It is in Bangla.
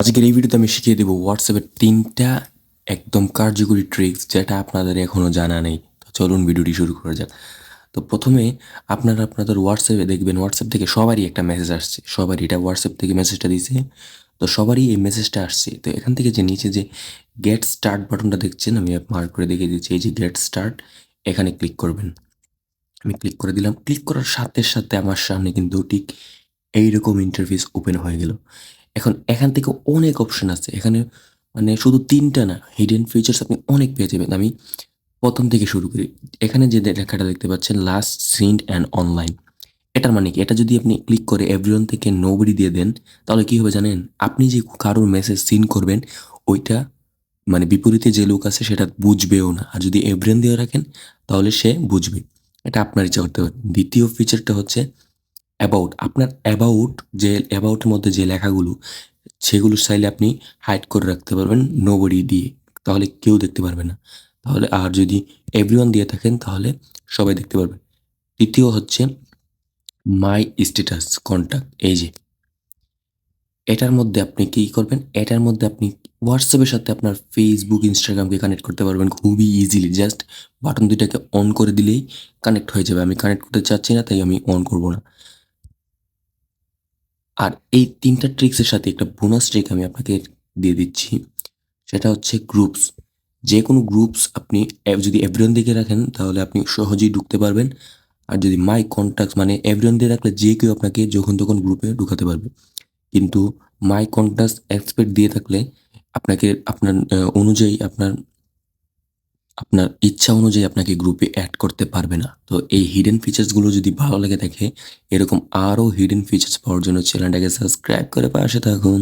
আজকের এই ভিডিওতে আমি শিখিয়ে দেবো হোয়াটসঅ্যাপের 3টা একদম কার্যকরী ট্রিক্স যেটা আপনাদের এখনও জানা নেই। তো চলুন ভিডিওটি শুরু করা যাক। তো প্রথমে আপনাদের হোয়াটসঅ্যাপে দেখবেন হোয়াটসঅ্যাপ থেকে সবারই একটা মেসেজ আসছে। সবারই এটা হোয়াটসঅ্যাপ থেকে মেসেজটা দিছে। তো সবারই এই মেসেজটা আসছে। তো এখান থেকে যে নিচে যে গেট স্টার্ট বাটনটা দেখছেন আমি মার্ক করে দেখিয়ে দিচ্ছি। এই যে গেট স্টার্ট এখানে ক্লিক করবেন। আমি ক্লিক করে দিলাম। ক্লিক করার সাথে, সাথে আমার সামনে কিন্তু ঠিক এইরকম ইন্টারফেস ওপেন হয়ে গেল। এখন এখান থেকে অনেক অপশন আছে। এখানে মানে শুধু ৩টা না, হিডেন ফিচার্স আপনি অনেক পেয়ে যাবেন। আমি ১ম থেকে শুরু করি। এখানে যে লেখাটা দেখতে পাচ্ছেন লাস্ট সিন্ড অ্যান্ড অনলাইন। এটার মানে কি? এটা যদি আপনি ক্লিক করে এভরিওয়ান থেকে নোবডি দিয়ে দেন, তাহলে কি হবে জানেন? আপনি যে কারোর মেসেজ সিন করবেন, ওইটা মানে বিপরীতে যে লোক আছে সেটা বুঝবেও না। আর যদি এভরিওয়ান দিয়ে রাখেন, তাহলে সে বুঝবে। এটা আপনার ইচ্ছা করতে পারেন। দ্বিতীয় ফিচারটা হচ্ছে অ্যাবাউট। আপনার অ্যাবাউটের মধ্যে যে লেখাগুলো, সেগুলো চাইলে আপনি হাইড করে রাখতে পারবেন নোবডি দিয়ে। তাহলে কেউ দেখতে পারবে না। তাহলে আর যদি এভরিওয়ান দিয়ে থাকেন তাহলে সবাই দেখতে পারবে। তৃতীয় হচ্ছে মাই স্ট্যাটাস কন্টাক্ট। এই যে এটার মধ্যে আপনি কি করবেন? এটার মধ্যে আপনি হোয়াটসঅ্যাপের সাথে আপনার ফেসবুক, ইনস্টাগ্রামকে কানেক্ট করতে পারবেন খুবই ইজিলি। জাস্ট বাটন ২ টাকে অন করে দিলেই কানেক্ট হয়ে যাবে। আমি কানেক্ট করতে চাচ্ছি না, তাই আমি অন করব না। আর এই ৩টা ট্রিক্সের সাথে একটা বোনাস ট্রিক আমি আপনাকে দিয়ে দিচ্ছি। সেটা হচ্ছে গ্রুপস। যেকোনো গ্রুপস আপনি যদি এভরিওয়ান দিকে রাখেন তাহলে আপনি সহজেই ঢুকতে পারবেন। আর যদি মাই কনট্যাক্টস মানে এভরিওয়ান দিয়ে রাখলে যে কেউ আপনাকে যখন তখন গ্রুপে ঢুকাতে পারবে। কিন্তু মাই কনট্যাক্টস এক্সপেক্ট দিয়ে থাকলে আপনাকে আপনার অনুযায়ী আপনার আপনার ইচ্ছা অনুযায়ী আপনাকে গ্রুপে অ্যাড করতে পারবে না। তো এই হিডেন ফিচার্সগুলো যদি ভালো লেগে থাকে, এরকম আরও হিডেন ফিচার্স পাওয়ার জন্য চ্যানেলটাকে সাবস্ক্রাইব করে পাশে থাকুন।